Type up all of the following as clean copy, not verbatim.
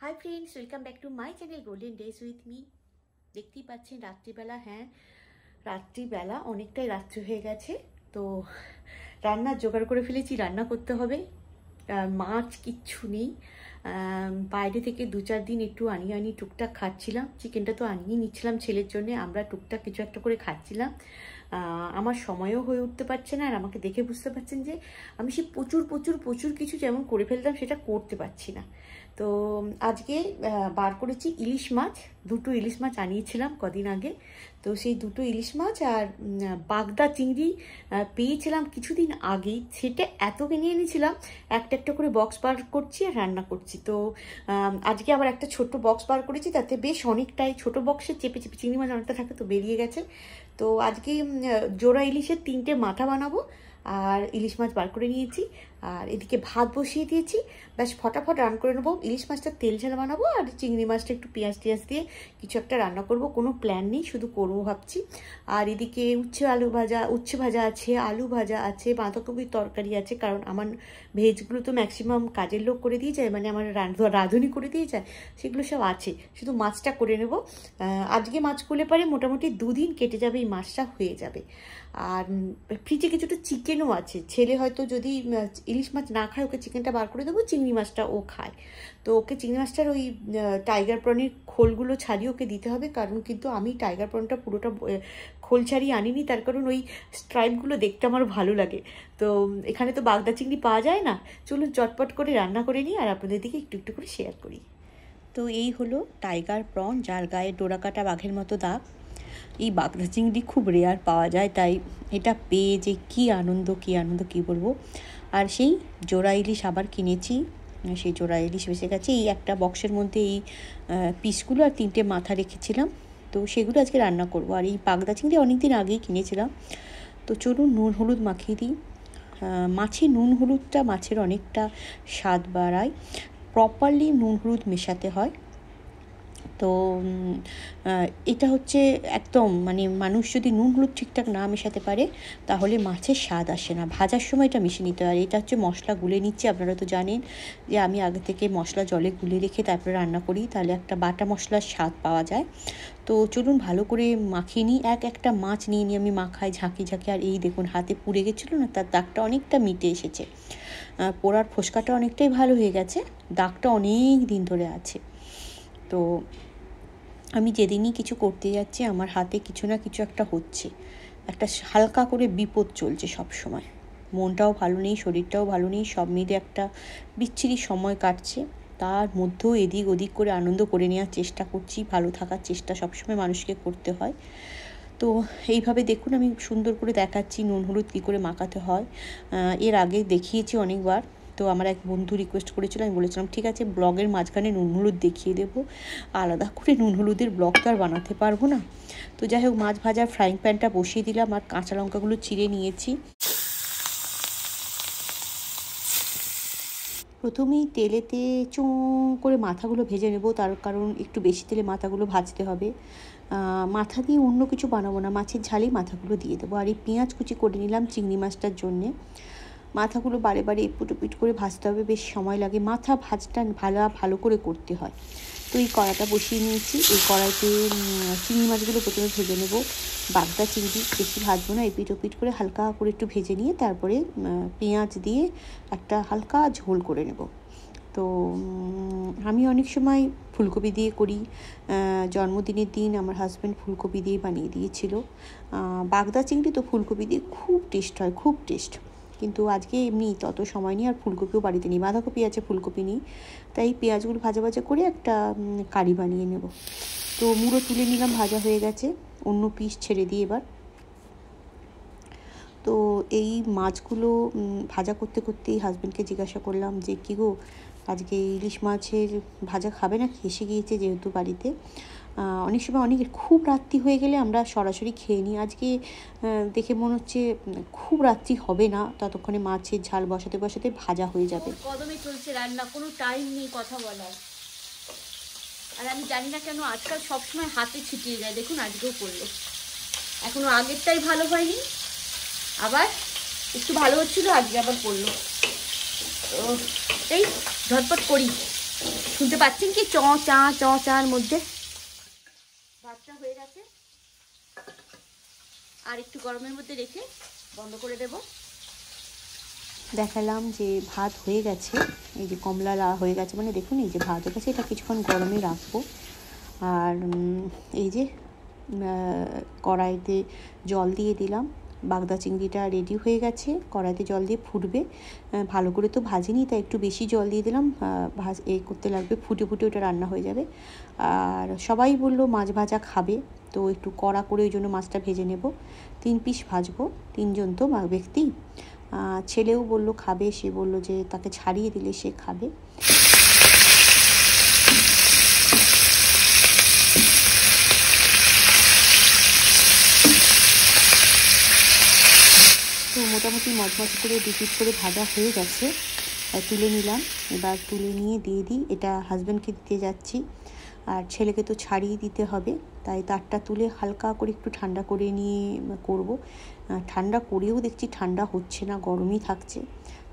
Hi friends, welcome back to my channel golden days with me. দেখতেই পাচ্ছেন রাত্রিবেলা, রাত্রিবেলা অনেকটাই রাত্রি হয়ে গেছে। তো রান্নার জোগাড় করে ফেলেছি, রান্না করতে হবে। মাছ কিচ্ছু নেই, বাইরে থেকে 2-4 দিন একটু আনি টুকটাক খাচ্ছিলাম। চিকেনটা তো আনিয়ে নিচ্ছিলাম ছেলের জন্য, আমরা টুকটাক কিছু একটা করে খাচ্ছিলাম। আমার সময়ও হয়ে উঠতে পারছে না, আর আমাকে দেখে বুঝতে পারছেন যে আমি সে প্রচুর কিছু যেমন করে ফেলতাম সেটা করতে পারছি না। তো আজকে বার করেছি ইলিশ মাছ, 2টো ইলিশ মাছ আনিয়েছিলাম কদিন আগে। তো সেই 2টো ইলিশ মাছ আর বাগদা চিংড়ি পেয়েছিলাম কিছুদিন আগেই, সেটা এত কিনে এনেছিলাম, একটা করে বক্স বার করছি আর রান্না করছি। তো আজকে আবার একটা ছোট্ট বক্স বার করেছি, তাতে বেশ অনেকটাই, ছোট বক্সে চেপে চিংড়ি মাছ অনেকটা থাকে, তো বেরিয়ে গেছে। তো আজকে জোড়া ইলিশের 3টে মাথা বানাবো, আর ইলিশ মাছ বার করে নিয়েছি, আর এদিকে ভাত বসিয়ে দিয়েছি। ব্যাস ফটাফট রান্না করে নেবো। ইলিশ মাছটা তেল ঝাল বানাবো, আর চিংড়ি মাছটা একটু পেঁয়াজ দিয়ে কিছু একটা রান্না করব, কোনো প্ল্যান নেই, শুধু করবো ভাবছি। আর এদিকে উচ্ছে ভাজা আছে, আলু ভাজা আছে, বাঁধাকপির তরকারি আছে, কারণ আমার ভেজগুলো তো ম্যাক্সিমাম কাজের লোক করে দিয়ে যায়, মানে আমার রাঁধুনি করে দিয়ে যায়, সেগুলো সব আছে, শুধু মাছটা করে নেব। আজকে মাছ করলে পারে মোটামুটি 2 দিন কেটে যাবে, এই মাছটা হয়ে যাবে। আর ফ্রিজে কিছুটা চিকেনও আছে, ছেলে হয়তো যদি ইলিশ মাছ না খায়, ওকে চিকেনটা বার করে দেবো, চিংড়ি মাছটা ও খায়। তো ওকে চিংড়ি মাছটার ওই টাইগার প্রনের খোলগুলো ছাড়িয়ে ওকে দিতে হবে, কারণ কিন্তু আমি টাইগার প্রনটা পুরোটা খোল ছাড়িয়ে আনিনি, তার কারণ ওই স্ট্রাইপগুলো দেখতে আমার ভালো লাগে। তো এখানে তো বাগদা চিংড়ি পাওয়া যায় না, চলুন চটপট করে রান্না করে নিই, আর আপনাদের দিকে একটু করে শেয়ার করি। তো এই হলো টাইগার প্রন, যার গায়ে ডোরা কাটা বাঘের মতো দাগ। এই বাগদা চিংড়ি খুব রেয়ার পাওয়া যায়, তাই এটা পেয়ে যে কী আনন্দ কী বলবো। আর সেই জোড়া ইলিশ আবার কিনেছি, সেই জোড়া ইলিশ বেঁচে গেছে। এই একটা বক্সের মধ্যে এই পিসগুলো আর 3টে মাথা রেখেছিলাম, তো সেগুলো আজকে রান্না করব। আর এই বাগদা চিংড়ি অনেক দিন আগেই কিনেছিলাম। তো চলুন নুন হলুদ মাখিয়ে দিই। মাছে নুন হলুদটা মাছের অনেকটা স্বাদ বাড়ায়, প্রপারলি নুন হলুদ মেশাতে হয়। তো এটা হচ্ছে একদম, মানে মানুষ যদি নুন হলুদ ঠিকঠাক না মেশাতে পারে, তাহলে মাছের স্বাদ আসে না। ভাজার সময় এটা মিশিয়ে নিতে হয়। এটা হচ্ছে মশলা গুলে নিচ্ছি, আপনারা তো জানেন যে আমি আগে থেকে মশলা জলে গুলে রেখে তারপরে রান্না করি, তাহলে একটা বাটা মশলার স্বাদ পাওয়া যায়। তো চলুন ভালো করে মাখিয়ে নিই। একটা মাছ নিয়ে আমি মাখাই ঝাঁকি, আর এই দেখুন হাতে পুড়ে গেছিলো না, তার দাগটা অনেকটা মিটে এসেছে। পোড়ার ফোসকাটা অনেকটাই ভালো হয়ে গেছে, দাগটা অনেক দিন ধরে আছে। তো আমি যেদিনই কিছু করতে যাচ্ছি, আমার হাতে কিছু না কিছু একটা হচ্ছে, একটা হালকা করে বিপদ চলছে সব সময়। মনটাও ভালো নেই, শরীরটাও ভালো নেই, সব মিলে একটা বিচ্ছিরি সময় কাটছে। তার মধ্যেও এদিক ওদিক করে আনন্দ করে নেওয়ার চেষ্টা করছি, ভালো থাকার চেষ্টা সবসময় মানুষকে করতে হয়। তো এইভাবে দেখুন আমি সুন্দর করে দেখাচ্ছি নুন হলুদ কী করে মাখাতে হয়। এর আগে দেখিয়েছি অনেকবার। তো আমার এক বন্ধু রিকোয়েস্ট করেছিল, আমি বলেছিলাম ঠিক আছে, ব্লগের মাঝখানে নুন হলুদ দেখিয়ে দেবো, আলাদা করে নুন হলুদের ব্লগ তো আর বানাতে পারবো না। তো যাই হোক, মাছ ভাজার ফ্রাইং প্যানটা বসিয়ে দিলাম, আর কাঁচা লঙ্কাগুলো চিড়ে নিয়েছি। প্রথমেই তেলেতে চোঁ করে মাথাগুলো ভেজে নেব, তার কারণ একটু বেশি তেলে মাথাগুলো ভাজতে হবে। মাথা দিয়ে অন্য কিছু বানাবো না, মাছের ঝালেই মাথাগুলো দিয়ে দেবো। আর এই পেঁয়াজ কুচি করে নিলাম চিংড়ি মাছটার জন্যে। মাথাগুলো বারে এপিট ওপিট করে ভাজতে হবে, বেশ সময় লাগে। মাথা ভাজটা ভালো করে করতে হয়। তো এই কড়াটা বসিয়ে নিয়েছি, এই কড়াইতে চিংড়ি মাছগুলো প্রথমে ভেজে নেব। বাগদা চিংড়ি বেশি ভাজবো না, এপিট ওপিট করে হালকা করে একটু ভেজে নিয়ে তারপরে পেঁয়াজ দিয়ে একটা হালকা ঝোল করে নেব। তো আমি অনেক সময় ফুলকপি দিয়ে করি। জন্মদিনের দিন আমার হাজব্যান্ড ফুলকপি দিয়ে বানিয়ে দিয়েছিল বাগদা চিংড়ি, তো ফুলকপি দিয়ে খুব টেস্ট হয়, খুব টেস্ট। কিন্তু আজকে এমনি তত সময় নেই, আর ফুলকপিও বাড়িতে নেই, বাঁধাকপি আছে, ফুলকপি নেই, তাই পেঁয়াজগুলো ভাজা করে একটা কারি বানিয়ে নেব। তো মুড়ো তুলে নিলাম, ভাজা হয়ে গেছে, অন্য পিস ছেড়ে দিই এবার। তো এই মাছগুলো ভাজা করতেই হাজব্যান্ডকে জিজ্ঞাসা করলাম যে কী গো, আজকে ইলিশ মাছের ভাজা খাবে না? এসে গিয়েছে যেহেতু বাড়িতে। অনেক সময় খুব রাত্রি হয়ে গেলে আমরা সরাসরি খেয়ে নিই। আজকে দেখে মনে হচ্ছে খুব রাত্রি হবে না, ততক্ষণে মাছের ঝাল বসাতে ভাজা হয়ে যাবে। কদমে চলছে রান্না, কোনো টাইম নেই কথা বলার। আর আমি জানি না কেন আজকাল সবসময় হাতে ছিটিয়ে যায়, দেখুন আজকেও করলো। এখনো আগেরটাই ভালো হয়নি, আবার একটু ভালো হচ্ছিল, আজকে আবার করলো। তো এই ঝটপট করি, শুনতে পাচ্ছেন কি চ চা চ চার মধ্যে? ভাতটা হয়ে গেছে, আর একটু গরমের মধ্যে রেখে বন্ধ করে দেব। দেখালাম যে ভাত হয়ে গেছে, এই যে কমলা হয়ে গেছে, মানে দেখুন এই যে ভাত হয়ে গেছে, এটা কিছুক্ষণ গরমে রাখবো। আর এই যে কড়াইতে জল দিয়ে দিলাম, বাগদা চিংড়িটা রেডি হয়ে গেছে, কড়াইতে জল দিয়ে ফুটবে, ভালো করে তো ভাজিনি তাই একটু বেশি জল দিয়ে দিলাম, করতে লাগবে, ফুটে ফুটে ওটা রান্না হয়ে যাবে। আর সবাই বললো মাছ ভাজা খাবে, তো একটু কড়া করে ওই জন্য মাছটা ভেজে নেব। 3 পিস ভাজবো, 3 জন তো ব্যক্তি। ছেলেও বলল খাবে, সে বলল যে তাকে ছাড়িয়ে দিলে সে খাবে। তো মোটামুটি মচমচ করে 2 পিস করে ভাজা হয়ে গেছে, তুলে নিলাম। এবার তুলে নিয়ে দিয়ে দিই, এটা হাজব্যান্ডকে দিতে যাচ্ছি, আর ছেলেকে তো ছাড়িয়ে দিতে হবে, তাই তারটা তুলে হালকা করে একটু ঠান্ডা করে নিয়ে করব। ঠান্ডা করেও দেখছি ঠান্ডা হচ্ছে না, গরমই থাকছে,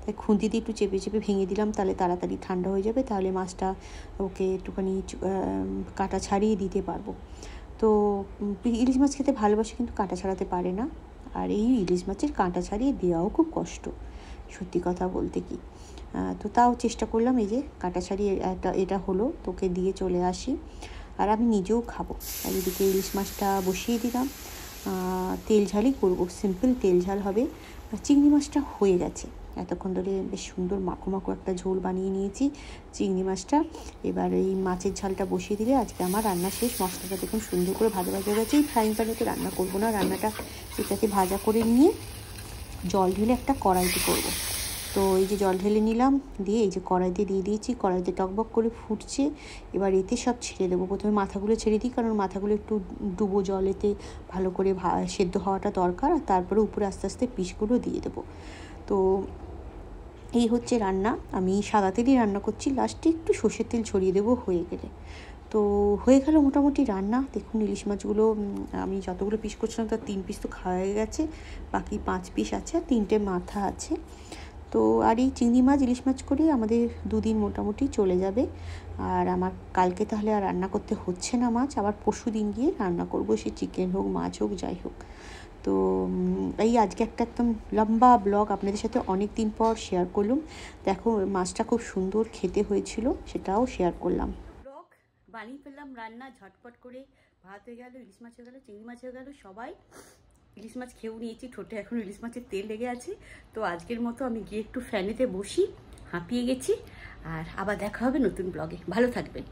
তাই খুন্তি দিয়ে একটু চেপে চেপে ভেঙে দিলাম, তাহলে তাড়াতাড়ি ঠান্ডা হয়ে যাবে, তাহলে মাছটা ওকে একটুখানি কাঁটা ছাড়িয়ে দিতে পারবো। তো ইলিশ মাছ খেতে ভালোবাসে কিন্তু কাঁটা ছাড়াতে পারে না, আর এই ইলিশ মাছের কাঁটা ছাড়িয়ে দেওয়াও খুব কষ্ট, সত্যি কথা বলতে কি। তো তাও চেষ্টা করলাম, এই যে কাঁটা ছাড়িয়ে এটা হলো, তোকে দিয়ে চলে আসি, আর আমি নিজেও খাবো। আর এদিকে ইলিশ মাছটা বসিয়ে দিলাম, তেল ঝালই করবো, সিম্পল তেল ঝাল হবে। চিংড়ি মাছটা হয়ে গেছে, এতক্ষণ ধরে বেশ সুন্দর মাখো মাখো একটা ঝোল বানিয়ে নিয়েছি চিংড়ি মাছটা। এবার এই মাছের ঝালটা বসিয়ে দিলে আজকে আমার রান্না শেষ। মশলাটা দেখুন সুন্দর করে ভাজা ভাজা গেছে, এই ফ্রাইং প্যানেতে রান্না করবো না, রান্নাটা এটাতে ভাজা করে নিয়ে জল ঢেলে একটা কড়াইতে করবো। তো এই যে জল ঢেলে নিলাম, দিয়ে এই যে কড়াইতে দিয়ে দিয়েছি, কড়াইতে টকবক করে ফুটছে, এবার এতে সব ছেড়ে দেবো। প্রথমে মাথাগুলো ছেড়ে দিই, কারণ মাথাগুলো একটু ডুবো জলেতে ভালো করে সেদ্ধ হওয়াটা দরকার, আর তারপরে উপরে আস্তে আস্তে পিসগুলো দিয়ে দেবো। তো এই হচ্ছে রান্না, আমি সাদা তেলই রান্না করছি, লাস্টে একটু সর্ষের তেল ছড়িয়ে দেবো হয়ে গেলে। তো হয়ে গেল মোটামুটি রান্না। দেখুন ইলিশ মাছগুলো আমি যতগুলো পিস করছিলাম তার 3 পিস তো খাওয়া হয়ে গেছে, বাকি 5 পিস আছে, আর 3টে মাথা আছে। তো আর এই চিংড়ি মাছ ইলিশ মাছ করে আমাদের 2 দিন মোটামুটি চলে যাবে। আর আমার কালকে তাহলে আর রান্না করতে হচ্ছে না মাছ, আবার পরশু দিন গিয়ে রান্না করবো, সে চিকেন হোক মাছ হোক যাই হোক। তো এই আজকে একটা একদম লম্বা ব্লগ আপনাদের সাথে অনেক দিন পর শেয়ার করলাম। দেখো মাছটা খুব সুন্দর খেতে হয়েছিল, সেটাও শেয়ার করলাম। ব্লগ বানিয়ে ফেললাম, রান্না ঝটপট করে, ভাত হয়ে গেল, ইলিশ মাছ হয়ে গেল, চিংড়ি মাছ হয়ে গেল, সবাই ইলিশ মাছ খেয়েও নিয়েছি, ঠোঁটে এখন ইলিশ মাছের তেল লেগে আছে। তো আজকের মতো আমি গিয়ে একটু ফ্যানেতে বসি, হাঁপিয়ে গেছি, আর আবার দেখা হবে নতুন ব্লগে। ভালো থাকবেন।